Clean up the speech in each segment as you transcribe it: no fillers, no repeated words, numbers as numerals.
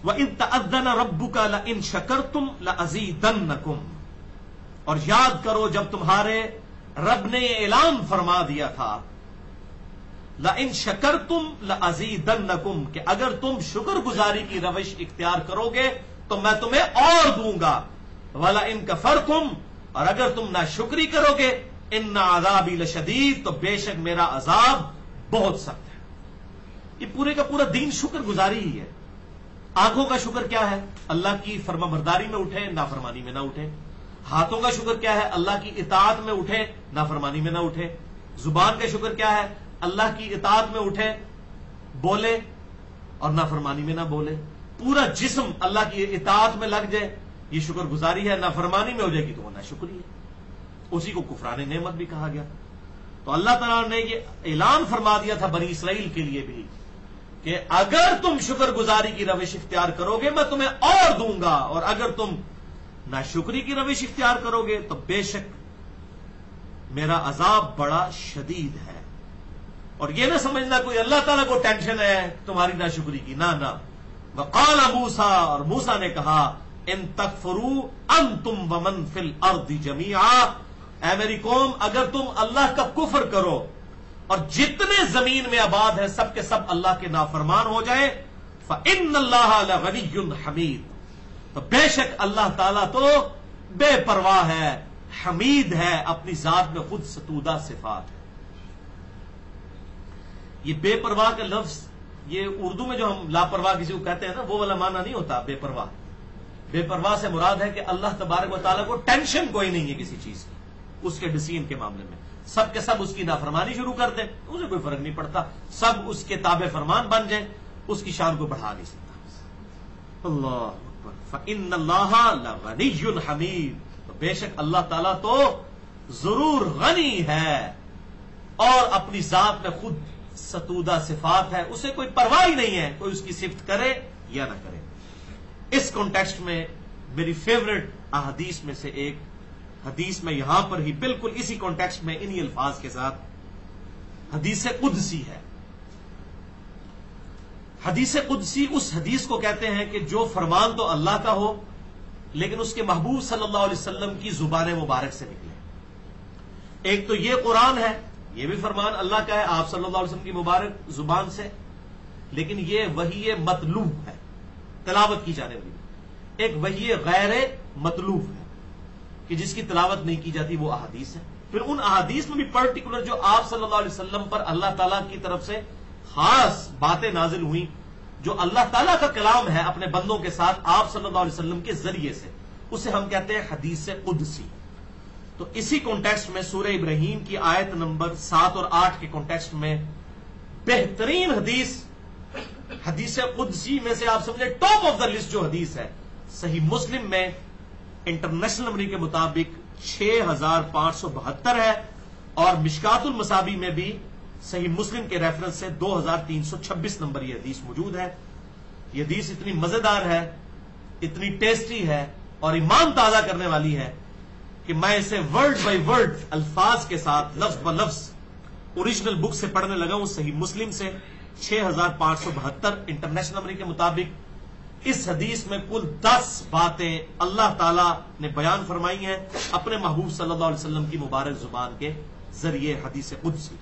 وَإِذْ تَأَذَّنَ رَبُّكَ لَئِن شَكَرْتُمْ لَأَزِيدَنَّكُمْ، اور یاد کرو جب تمہارے رب نے یہ اعلان فرما دیا تھا لَئِن شَكَرْتُمْ لَأَزِيدَنَّكُمْ، کہ اگر تم شکر گزاری کی روش اختیار کرو گے تو میں تمہیں اور دوں گا، وَلَئِن كَفَرْتُمْ، اور اگر تم ناشکری کرو گے ان عذابی لشدید، تو بے شک میرا عذاب بہت سخت ہے۔ یہ پورے کا پورا دین شکر گزاری ہی ہے۔ آنکھوں کا شکر کیا ہے؟ اللہ کی فرما برداری میں اٹھے، نافرمانی میں نہ اٹھے۔ ہاتھوں کا شکر کیا ہے؟ اللہ کی اطاعت میں اٹھے، نافرمانی میں نہ اٹھے۔ زبان کا شکر کیا ہے؟ اللہ کی اطاعت میں اٹھے، بولے اور نافرمانی میں نہ بولے۔ پورا جسم اللہ کی اطاعت میں لگ جائے، یہ شکر گزاری ہے۔ نافرمانی میں ہو جائے گی تو وہ ناشکری ہے، اسی کو کفران نعمت بھی کہا گیا۔ تو اللہ تعالیٰ نے یہ اعلان فرما دیا تھا بنی اسرائیل کے لیے بھی کہ اگر تم شکر گزاری کی روش اختیار کرو گے میں تمہیں اور دوں گا، اور اگر تم ناشکری کی روش اختیار کرو گے تو بے شک میرا عذاب بڑا شدید ہے۔ اور یہ نہ سمجھنا کوئی اللہ تعالیٰ کو ٹینشن ہے تمہاری ناشکری کی، نہ نہ۔ وقال موسیٰ، اور موسیٰ نے کہا ان تکفروا انتم ومن فی الارض جمیعا، اے میری قوم اگر تم اللہ کا کفر کرو اور جتنے زمین میں آباد ہیں سب کے سب اللہ کے نافرمان ہو جائیں، فإن اللہ لغنی حمید، تو بے شک اللہ تعالیٰ تو بے پرواہ ہے، حمید ہے، اپنی ذات میں خود ستودہ صفات ہے۔ یہ بے پرواہ کا لفظ، یہ اردو میں جو ہم لاپرواہ کسی کو کہتے ہیں نا، وہ والا معنی نہیں ہوتا بے پرواہ۔ بے پرواہ سے مراد ہے کہ اللہ تبارک و تعالیٰ کو ٹینشن کوئی نہیں ہے کسی چیز کی، اس کے ڈسیزن کے معاملے میں۔ سب کے سب اس کی نافرمانی شروع کر دیں، اسے کوئی فرق نہیں پڑتا، سب اس کے تابع فرمان بن جائیں، اس کی شان کو بڑھا نہیں سکتا۔ اللہ اکبر۔ فإن اللہ لغنی حمید، تو بے شک اللہ تعالیٰ تو ضرور غنی ہے اور اپنی ذات میں خود ستودہ صفات ہے، اسے کوئی پرواہ ہی نہیں ہے کوئی اس کی صفت کرے یا نہ کرے۔ اس کانٹیکسٹ میں میری فیوریٹ احادیث میں سے ایک حدیث میں یہاں پر ہی بالکل اسی کانٹیکسٹ میں انہی الفاظ کے ساتھ حدیث قدسی ہے۔ حدیث قدسی اس حدیث کو کہتے ہیں کہ جو فرمان تو اللہ کا ہو لیکن اس کے محبوب صلی اللہ علیہ وسلم کی زبان مبارک سے نکلے۔ ایک تو یہ قرآن ہے، یہ بھی فرمان اللہ کا ہے آپ صلی اللہ علیہ وسلم کی مبارک زبان سے، لیکن یہ وحی مطلوب ہے، تلاوت کی جانے والی۔ ایک وحی غیر مطلوب ہے کہ جس کی تلاوت نہیں کی جاتی، وہ احادیث ہے۔ پھر ان احادیث میں بھی پرٹیکولر جو آپ صلی اللہ علیہ وسلم پر اللہ تعالیٰ کی طرف سے خاص باتیں نازل ہوئیں، جو اللہ تعالیٰ کا کلام ہے اپنے بندوں کے ساتھ آپ صلی اللہ علیہ وسلم کے ذریعے سے، اسے ہم کہتے ہیں حدیث قدسی۔ تو اسی کانٹیکسٹ میں سورہ ابراہیم کی آیت نمبر 7 اور 8 کے کانٹیکسٹ میں بہترین حدیث قدسی میں سے آپ سمجھے ٹاپ آف دا لسٹ جو حدیث ہے، صحیح مسلم میں انٹرنیشنل نمبر کے مطابق 6572 ہے، اور مشکات المصابی میں بھی صحیح مسلم کے ریفرنس سے 2326 نمبر یہ حدیث موجود ہے۔ یہ حدیث اتنی مزیدار ہے، اتنی ٹیسٹی ہے اور ایمان تازہ کرنے والی ہے کہ میں اسے ورڈ بائی ورڈ الفاظ کے ساتھ لفظ ب لفظ اوریجنل بک سے پڑھنے لگا ہوں، صحیح مسلم سے 6572 انٹرنیشنل نمبر کے مطابق۔ اس حدیث میں کل 10 باتیں اللہ تعالیٰ نے بیان فرمائی ہیں اپنے محبوب صلی اللہ علیہ وسلم کی مبارک زبان کے ذریعے، حدیث قدسی۔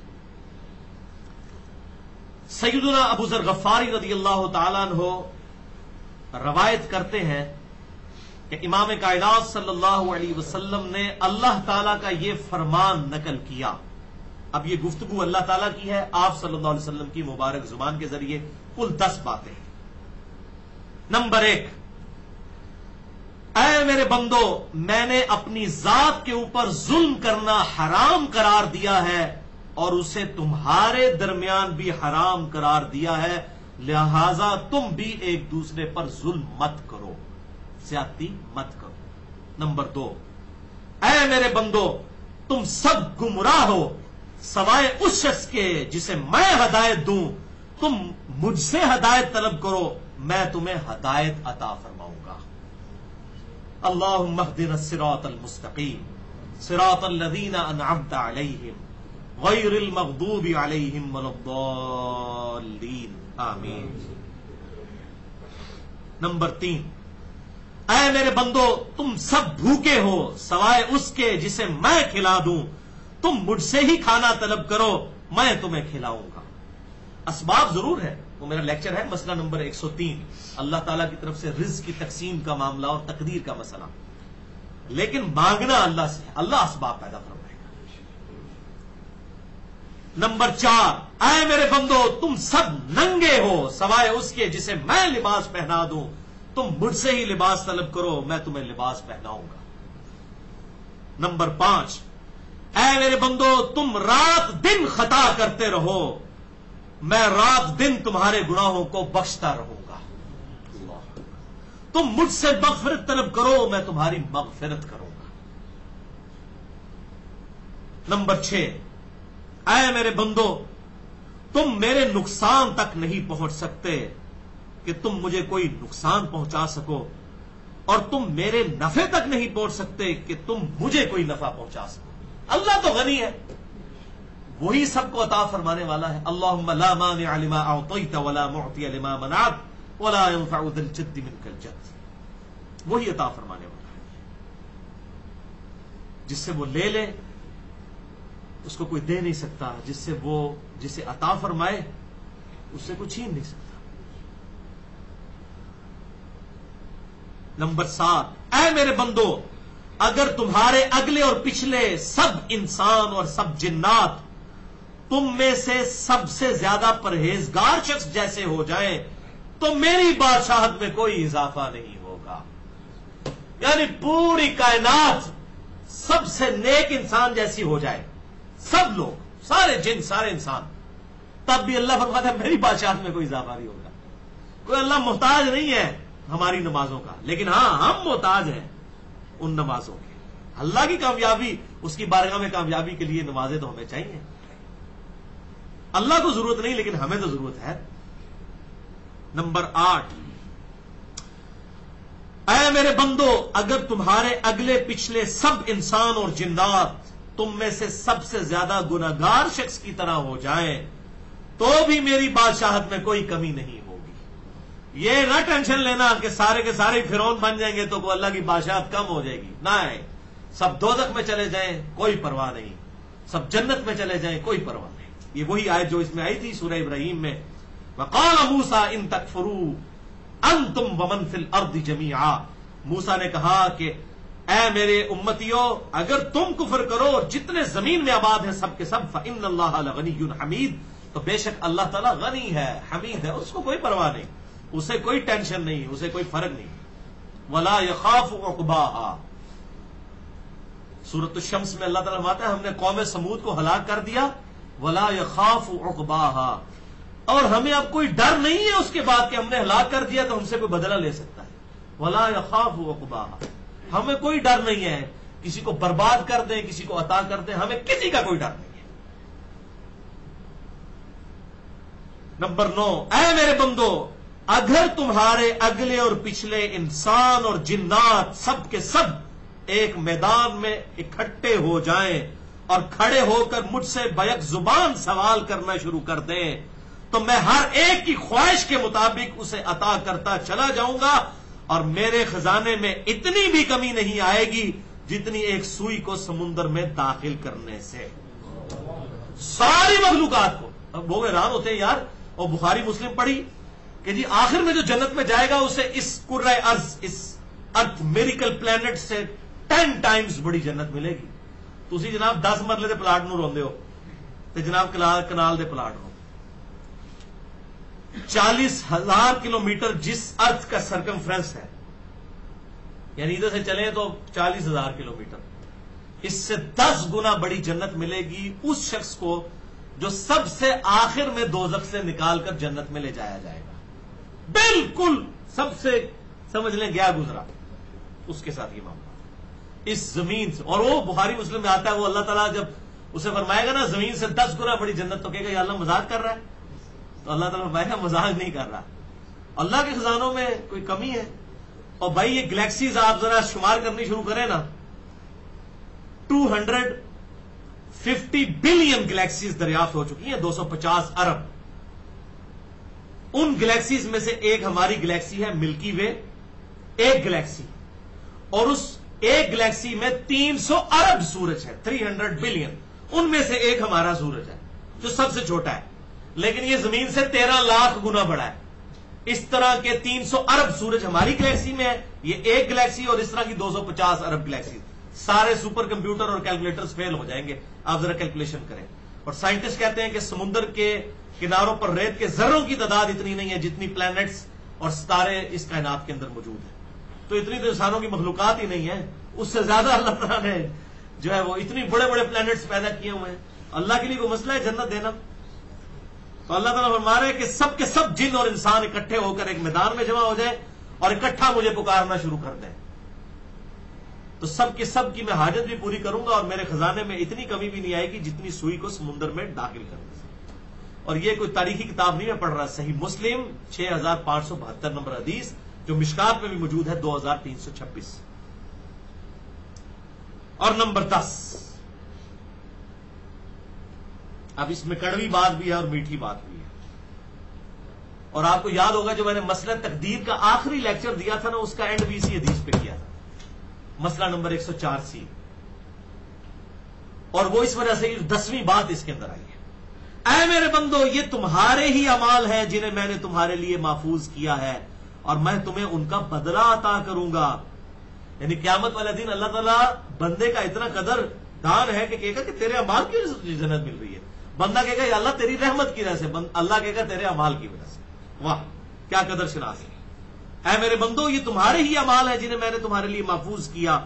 سیدنا ابو ذر غفاری رضی اللہ تعالیٰ عنہ روایت کرتے ہیں کہ امام کائنات صلی اللہ علیہ وسلم نے اللہ تعالیٰ کا یہ فرمان نقل کیا۔ اب یہ گفتگو اللہ تعالیٰ کی ہے آپ صلی اللہ علیہ وسلم کی مبارک زبان کے ذریعے، کل 10 باتیں۔ نمبر 1، اے میرے بندو، میں نے اپنی ذات کے اوپر ظلم کرنا حرام قرار دیا ہے اور اسے تمہارے درمیان بھی حرام قرار دیا ہے، لہذا تم بھی ایک دوسرے پر ظلم مت کرو، زیادتی مت کرو۔ نمبر 2، اے میرے بندو، تم سب گمراہ ہو سوائے اس شخص کے جسے میں ہدایت دوں، تم مجھ سے ہدایت طلب کرو، میں تمہیں ہدایت عطا فرماؤں گا۔ اللہم اہدنا الصراط المستقیم صراط الذین انعمت علیہم غیر المغضوب علیہم ولا الضالین، آمین۔ نمبر 3، اے میرے بندو تم سب بھوکے ہو سوائے اس کے جسے میں کھلا دوں، تم مجھ سے ہی کھانا طلب کرو میں تمہیں کھلاؤں گا۔ اسباب ضرور ہے، وہ میرا لیکچر ہے مسئلہ نمبر 103، اللہ تعالیٰ کی طرف سے رزق کی تقسیم کا معاملہ اور تقدیر کا مسئلہ، لیکن مانگنا اللہ سے، اللہ اسباب پیدا فرمائے گا۔ نمبر 4، اے میرے بندو تم سب ننگے ہو سوائے اس کے جسے میں لباس پہنا دوں، تم مجھ سے ہی لباس طلب کرو میں تمہیں لباس پہناؤں گا۔ نمبر 5، اے میرے بندو تم رات دن خطا کرتے رہو، میں رات دن تمہارے گناہوں کو بخشتا رہوں گا۔ تم مجھ سے مغفرت طلب کرو میں تمہاری مغفرت کروں گا۔ نمبر 6، اے میرے بندو تم میرے نقصان تک نہیں پہنچ سکتے کہ تم مجھے کوئی نقصان پہنچا سکو، اور تم میرے نفع تک نہیں پہنچ سکتے کہ تم مجھے کوئی نفع پہنچا سکو۔ اللہ تو غنی ہے، وہی سب کو عطا فرمانے والا ہے۔ اللہم لا مانع لما اعطیت ولا معطی لما منعت ولا ينفع ذا الجد منک الجد، وہی عطا فرمانے والا ہے، جس سے وہ لے لے اس کو کوئی دے نہیں سکتا، جس سے وہ جسے عطا فرمائے اس سے کوئی چھین نہیں سکتا۔ نمبر 7، اے میرے بندو اگر تمہارے اگلے اور پچھلے سب انسان اور سب جنات تم میں سے سب سے زیادہ پرہیزگار شخص جیسے ہو جائیں تو میری بادشاہت میں کوئی اضافہ نہیں ہوگا۔ یعنی پوری کائنات سب سے نیک انسان جیسی ہو جائے، سب لوگ، سارے جن سارے انسان، تب بھی اللہ فرماتا ہے میری بادشاہت میں کوئی اضافہ نہیں ہوگا۔ کوئی اللہ محتاج نہیں ہے ہماری نمازوں کا، لیکن ہاں ہم محتاج ہیں ان نمازوں کے۔ اللہ کی کامیابی، اس کی بارگاہ میں کامیابی کے لیے نمازیں تو ہمیں چاہیے۔ اللہ کو ضرورت نہیں لیکن ہمیں تو ضرورت ہے۔ نمبر 8، اے میرے بندو اگر تمہارے اگلے پچھلے سب انسان اور جنات تم میں سے سب سے زیادہ گناہگار شخص کی طرح ہو جائیں تو بھی میری بادشاہت میں کوئی کمی نہیں ہوگی۔ یہ نہ ٹینشن لینا کہ سارے کے سارے فرعون بن جائیں گے تو وہ اللہ کی بادشاہت کم ہو جائے گی، نہ، سب دوزخ میں چلے جائیں کوئی پرواہ نہیں، سب جنت میں چلے جائیں کوئی پرواہ نہیں۔ یہ وہی آیت جو اس میں آئی تھی سورہ ابراہیم میں، وقال موسیٰ ان تکفروا انتم ومن فی الارض جمیعا، موسیٰ نے کہا کہ اے میرے امتیوں اگر تم کفر کرو اور جتنے زمین میں آباد ہیں سب کے سب، فإن اللہ لغنی حمید، تو بے شک اللہ تعالیٰ غنی ہے حمید ہے، اس کو کوئی پرواہ نہیں، اسے کوئی ٹینشن نہیں، اسے کوئی فرق نہیں۔ ولا یخاف عقباہا، سورۃ الشمس میں اللہ تعالیٰ فرماتا ہے ہم نے قوم سمود کو ہلاک کر دیا، ولا یخاف عقباہا، اور ہمیں اب کوئی ڈر نہیں ہے اس کے بعد کہ ہم نے ہلاک کر دیا تو ہم سے کوئی بدلہ لے سکتا ہے۔ ولا یخاف عقباہا، ہمیں کوئی ڈر نہیں ہے کسی کو برباد کر دیں کسی کو عطا کر دیں، ہمیں کسی کا کوئی ڈر نہیں ہے۔ نمبر 9، اے میرے بندو اگر تمہارے اگلے اور پچھلے انسان اور جنات سب کے سب ایک میدان میں اکٹھے ہو جائیں اور کھڑے ہو کر مجھ سے بیک زبان سوال کرنا شروع کر دیں تو میں ہر ایک کی خواہش کے مطابق اسے عطا کرتا چلا جاؤں گا، اور میرے خزانے میں اتنی بھی کمی نہیں آئے گی جتنی ایک سوئی کو سمندر میں داخل کرنے سے۔ ساری مخلوقات کو، اب وہ حیران ہوتے ہیں یار، اور بخاری مسلم پڑھی کہ جی آخر میں جو جنت میں جائے گا اسے اس کرۂ ارض، اس ارتھ میریکل پلانٹ سے 10 ٹائمز بڑی جنت ملے گی۔ تسی جناب 10 مرلے دے پلاٹ نو روندے ہو تے جناب کنال دے پلاٹ ہو۔ 40,000 کلومیٹر جس ارتھ کا سرکمفرنس ہے، یعنی ادھر سے چلیں تو 40,000 کلومیٹر، اس سے 10 گنا بڑی جنت ملے گی اس شخص کو جو سب سے آخر میں دوزخ سے نکال کر جنت میں لے جایا جائے گا، بالکل سب سے سمجھ لیں گیا گزرا، اس کے ساتھ یہ معاملہ اس زمین سے۔ اور وہ بخاری مسلم میں آتا ہے، وہ اللہ تعالیٰ جب اسے فرمائے گا نا زمین سے 10 گنا بڑی جنت، تو کہے گا یا اللہ مذاق کر رہا ہے، تو اللہ تعالیٰ فرمائے گا مذاق نہیں کر رہا، اللہ کے خزانوں میں کوئی کمی ہے۔ اور بھائی یہ گلیکسیز آپ ذرا شمار کرنی شروع کریں نا، 250 بلین گلیکسیز دریافت ہو چکی ہیں، 250 ارب، ان گلیکسیز میں سے ایک ہماری گلیکسی ہے ملکی وے، ایک گلیکسی، اور اس ایک گلیکسی میں 300 ارب سورج ہے، 300 بلین، ان میں سے ایک ہمارا سورج ہے جو سب سے چھوٹا ہے، لیکن یہ زمین سے 13 لاکھ گنا بڑا ہے۔ اس طرح کے 300 ارب سورج ہماری گلیکسی میں ہے، یہ ایک گلیکسی، اور اس طرح کی 250 ارب گلیکسی۔ سارے سپر کمپیوٹر اور کیلکولیٹرز فیل ہو جائیں گے، آپ ذرا کیلکولیشن کریں۔ اور سائنٹسٹ کہتے ہیں کہ سمندر کے کناروں پر ریت کے ذروں کی تعداد اتنی نہیں ہے جتنی پلانٹس اور ستارے اس کائنات کے اندر موجود ہیں۔ تو اتنی تو انسانوں کی مخلوقات ہی نہیں ہے، اس سے زیادہ اللہ تعالیٰ نے جو ہے وہ اتنی بڑے بڑے پلانٹس پیدا کیے ہوئے ہیں۔ اللہ کے لیے کوئی مسئلہ ہے جنت دینا؟ تو اللہ تعالیٰ فرما رہے ہیں کہ سب کے سب جن اور انسان اکٹھے ہو کر ایک میدان میں جمع ہو جائیں اور اکٹھا مجھے پکارنا شروع کر دیں، تو سب کے سب کی میں حاجت بھی پوری کروں گا، اور میرے خزانے میں اتنی کمی بھی نہیں آئے گی جتنی سوئی کو سمندر میں داخل کرنے سے۔ اور یہ کوئی تاریخی کتاب نہیں میں پڑھ رہا، صحیح مسلم 6572 نمبر حدیث، جو مشکات میں بھی موجود ہے 2326۔ اور نمبر 10، اب اس میں کڑوی بات بھی ہے اور میٹھی بات بھی ہے، اور آپ کو یاد ہوگا جو میں نے مسئلہ تقدیر کا آخری لیکچر دیا تھا نا، اس کا اینڈ بھی اسی حدیث پہ کیا تھا، مسئلہ نمبر 104C، اور وہ اس وجہ سے 10ویں بات اس کے اندر آئی ہے۔ اے میرے بندو، یہ تمہارے ہی اعمال ہیں جنہیں میں نے تمہارے لیے محفوظ کیا ہے، اور میں تمہیں ان کا بدلہ عطا کروں گا۔ یعنی قیامت والے دن اللہ تعالیٰ بندے کا اتنا قدر دان ہے کہ کہے گا کہ تیرے اعمال کی وجہ سے جنت مل رہی ہے، بندہ کہے گا یا اللہ تیری رحمت کی وجہ سے، اللہ کہے گا تیرے اعمال کی وجہ سے۔ واہ کیا قدر شناس ہے۔ اے میرے بندو، یہ تمہارے ہی اعمال ہیں جنہیں میں نے تمہارے لیے محفوظ کیا،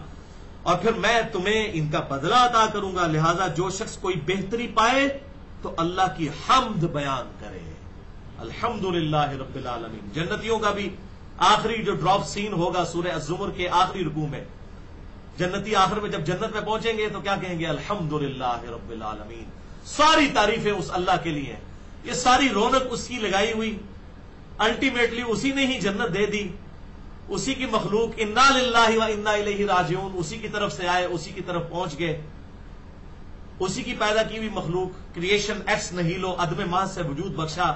اور پھر میں تمہیں ان کا بدلہ عطا کروں گا، لہذا جو شخص کوئی بہتری پائے تو اللہ کی حمد بیان کرے۔ الحمدللہ رب العالمین۔ جنتیوں کا بھی آخری جو ڈراپ سین ہوگا سورہ الزمر کے آخری رکوع میں، جنتی آخر میں جب جنت میں پہنچیں گے تو کیا کہیں گے؟ الحمدللہ رب العالمین۔ ساری تعریفیں اس اللہ کے لیے ہیں، یہ ساری رونق اس کی لگائی ہوئی، الٹیمیٹلی اسی نے ہی جنت دے دی، اسی کی مخلوق انا للہ و انا الیہ راجعون، اسی کی طرف سے آئے، اسی کی طرف پہنچ گئے، اسی کی پیدا کی ہوئی مخلوق، کریشن ایکس نہیلو، عدم محض سے وجود بخشا،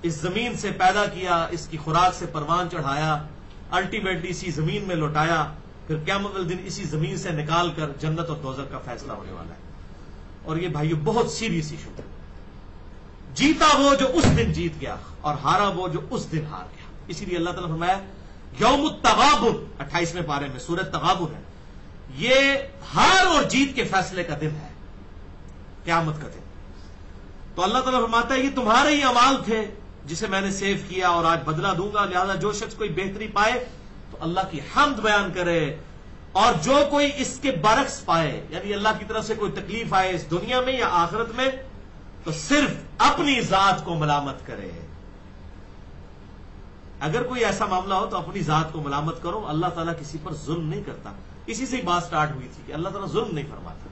اس زمین سے پیدا کیا، اس کی خوراک سے پروان چڑھایا، الٹیمیٹلی اسی زمین میں لوٹایا، پھر قیامت والے دن اسی زمین سے نکال کر جنت اور دوزخ کا فیصلہ ہونے والا ہے۔ اور یہ بھائیو بہت سیریس ایشو ہے۔ جیتا وہ جو اس دن جیت گیا، اور ہارا وہ جو اس دن ہار گیا۔ اسی لیے اللہ تعالیٰ فرمایا یوم التغابن، 28ویں پارے میں سورۃ تغابن ہے، یہ ہار اور جیت کے فیصلے کا دن ہے، قیامت کا دن۔ تو اللہ تعالیٰ فرماتا ہے یہ تمہارے ہی اعمال تھے جسے میں نے سیو کیا، اور آج بدلہ دوں گا، لہذا جو شخص کوئی بہتری پائے تو اللہ کی حمد بیان کرے، اور جو کوئی اس کے برعکس پائے، یعنی اللہ کی طرف سے کوئی تکلیف آئے اس دنیا میں یا آخرت میں، تو صرف اپنی ذات کو ملامت کرے۔ اگر کوئی ایسا معاملہ ہو تو اپنی ذات کو ملامت کرو، اللہ تعالیٰ کسی پر ظلم نہیں کرتا۔ اسی سے ہی بات سٹارٹ ہوئی تھی کہ اللہ تعالیٰ ظلم نہیں فرماتا،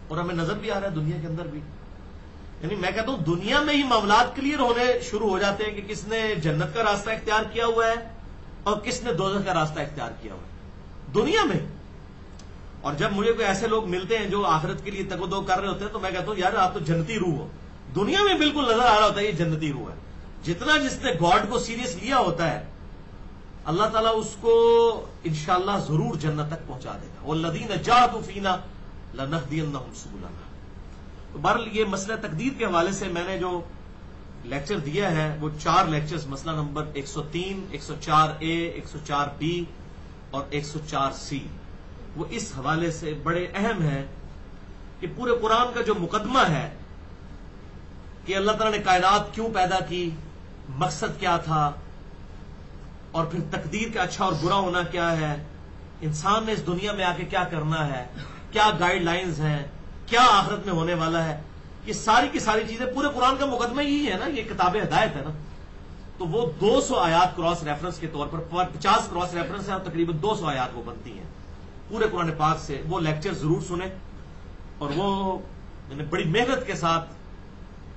اور ہمیں نظر بھی آ رہا ہے دنیا کے اندر بھی، یعنی میں کہتا ہوں دنیا میں ہی معاملات کلیئر ہونے شروع ہو جاتے ہیں کہ کس نے جنت کا راستہ اختیار کیا ہوا ہے اور کس نے دوزخ کا راستہ اختیار کیا ہوا ہے دنیا میں۔ اور جب مجھے کوئی ایسے لوگ ملتے ہیں جو آخرت کے لیے تگ و دو کر رہے ہوتے ہیں تو میں کہتا ہوں یار آپ تو جنتی روح ہو، دنیا میں بالکل نظر آ رہا ہوتا ہے یہ جنتی روح ہے۔ جتنا جس نے گاڈ کو سیریس لیا ہوتا ہے اللہ تعالیٰ اس کو انشاءاللہ ضرور جنت تک پہنچا دے گا۔ والذین جاہدوا فینا لنہدینہم سبلنا۔ تو بہرحال یہ مسئلہ تقدیر کے حوالے سے میں نے جو لیکچر دیا ہے وہ 4 لیکچرز، مسئلہ نمبر 103، 104A، 104B اور 104C، وہ اس حوالے سے بڑے اہم ہیں کہ پورے قرآن کا جو مقدمہ ہے کہ اللہ تعالیٰ نے کائنات کیوں پیدا کی، مقصد کیا تھا، اور پھر تقدیر کا اچھا اور برا ہونا کیا ہے، انسان نے اس دنیا میں آ کے کیا کرنا ہے، کیا گائیڈ لائنز ہیں، کیا آخرت میں ہونے والا ہے، یہ ساری کی ساری چیزیں پورے قرآن کا مقدمہ یہی ہے نا، یہ کتاب ہدایت ہے نا۔ تو وہ 200 آیات کراس ریفرنس کے طور پر 50 کراس ریفرنس ہیں اور تقریباً 200 آیات وہ بنتی ہیں پورے قرآن پاک سے۔ وہ لیکچر ضرور سنیں، اور وہ بڑی محنت کے ساتھ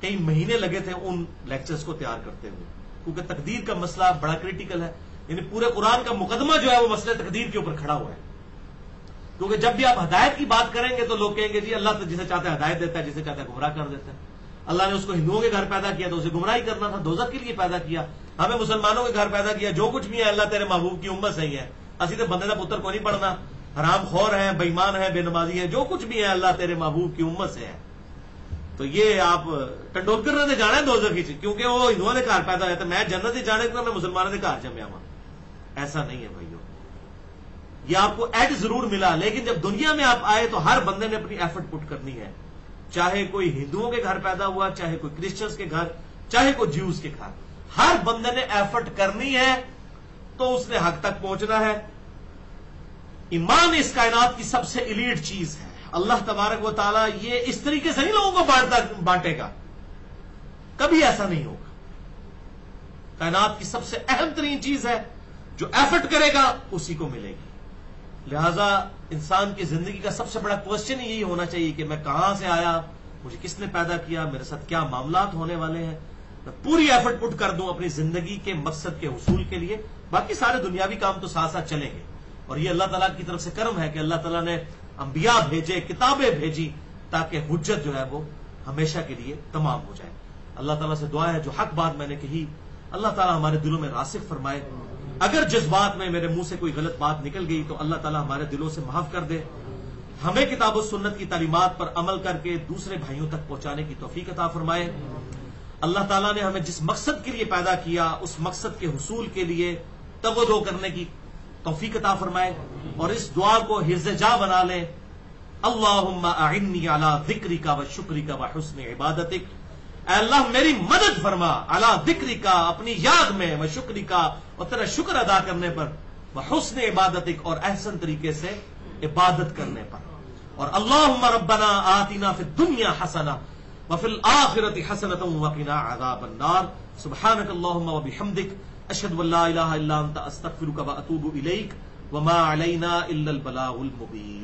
کئی مہینے لگے تھے ان لیکچرز کو تیار کرتے ہوئے، کیونکہ تقدیر کا مسئلہ بڑا کریٹیکل ہے، یعنی پورے قرآن کا مقدمہ جو ہے وہ مسئلہ تقدیر کے اوپر کھڑا ہوا ہے۔ کیونکہ جب بھی آپ ہدایت کی بات کریں گے تو لوگ کہیں گے جی اللہ تو جسے چاہتا ہے ہدایت دیتا ہے، جسے چاہتا ہے گمراہ کر دیتا ہے۔ اللہ نے اس کو ہندوؤں کے گھر پیدا کیا تو اسے گمراہی کرنا تھا، دوزخ کے لیے پیدا کیا. ہمیں مسلمانوں کے گھر پیدا کیا، جو کچھ بھی ہے اللہ تیرے محبوب کی امت سے ہی ہے. اسی تو بندے کا پتر کو نہیں پڑھنا، حرام خور ہیں، بے ایمان ہیں، بے نمازی ہیں، جو کچھ بھی ہے اللہ تیرے محبوب کی امت سے ہے. تو یہ آپ ٹنڈولکر نے جانا ہے دوزخ ہی، کیونکہ وہ ہندوؤں کے گھر پیدا ہویا تو میں جنت ہی جانے کو میں مسلمانوں کے گھر جمیا ہوا. ایسا نہیں ہے بھائیو. یہ آپ کو ایڈ ضرور ملا، لیکن جب دنیا میں آپ آئے تو ہر بندے نے اپنی ایفرٹ پٹ کرنی ہے. چاہے کوئی ہندوؤں کے گھر پیدا ہوا، چاہے کوئی کرسچنس کے گھر، چاہے کوئی جیوز کے گھر، ہر بندے نے ایفرٹ کرنی ہے تو اس نے حق تک پہنچنا ہے. ایمان اس کائنات کی سب سے ایلیٹ چیز ہے. اللہ تبارک و تعالیٰ یہ اس طریقے سے نہیں لوگوں کو بانٹے گا، کبھی ایسا نہیں ہوگا. کائنات کی سب سے اہم ترین چیز ہے، جو ایفرٹ کرے گا اسی کو ملے گی. لہذا انسان کی زندگی کا سب سے بڑا کوشچن یہی ہونا چاہیے کہ میں کہاں سے آیا، مجھے کس نے پیدا کیا، میرے ساتھ کیا معاملات ہونے والے ہیں. میں پوری ایفرٹ پٹ کر دوں اپنی زندگی کے مقصد کے حصول کے لیے. باقی سارے دنیاوی کام تو ساتھ ساتھ چلیں گے، اور یہ اللہ تعالیٰ کی طرف سے کرم ہے کہ اللہ تعالیٰ نے انبیاء بھیجے، کتابیں بھیجی، تاکہ حجت جو ہے وہ ہمیشہ کے لیے تمام ہو جائے. اللہ تعالیٰ سے دعا ہے جو حق بات میں نے کہی اللہ تعالیٰ ہمارے دلوں میں راسخ فرمائے. اگر جس بات میں میرے منہ سے کوئی غلط بات نکل گئی تو اللہ تعالیٰ ہمارے دلوں سے معاف کر دے. ہمیں کتاب و سنت کی تعلیمات پر عمل کر کے دوسرے بھائیوں تک پہنچانے کی توفیق عطا فرمائے. اللہ تعالیٰ نے ہمیں جس مقصد کے لیے پیدا کیا اس مقصد کے حصول کے لیے توجہ کرنے کی توفیق عطا فرمائے، اور اس دعا کو حرز جا بنا لیں. اللہم اعنی علی ذکرک و شکرک و حسن عبادتک. اے اللہ میری مدد فرما علی ذکرک، اپنی یاد میں، و شکرک، اور تیرا شکر ادا کرنے پر، و حسن عبادتک، اور احسن طریقے سے عبادت کرنے پر. اور اللہم ربنا آتنا فی الدنیا حسنہ وفی الآخرۃ حسنۃ وقنا عذاب النار. سبحانک اللہم وبحمدک، اشہد ان لا الہ الا انت، استغفرک واتوب الیک، وما علینا الا البلاغ المبین.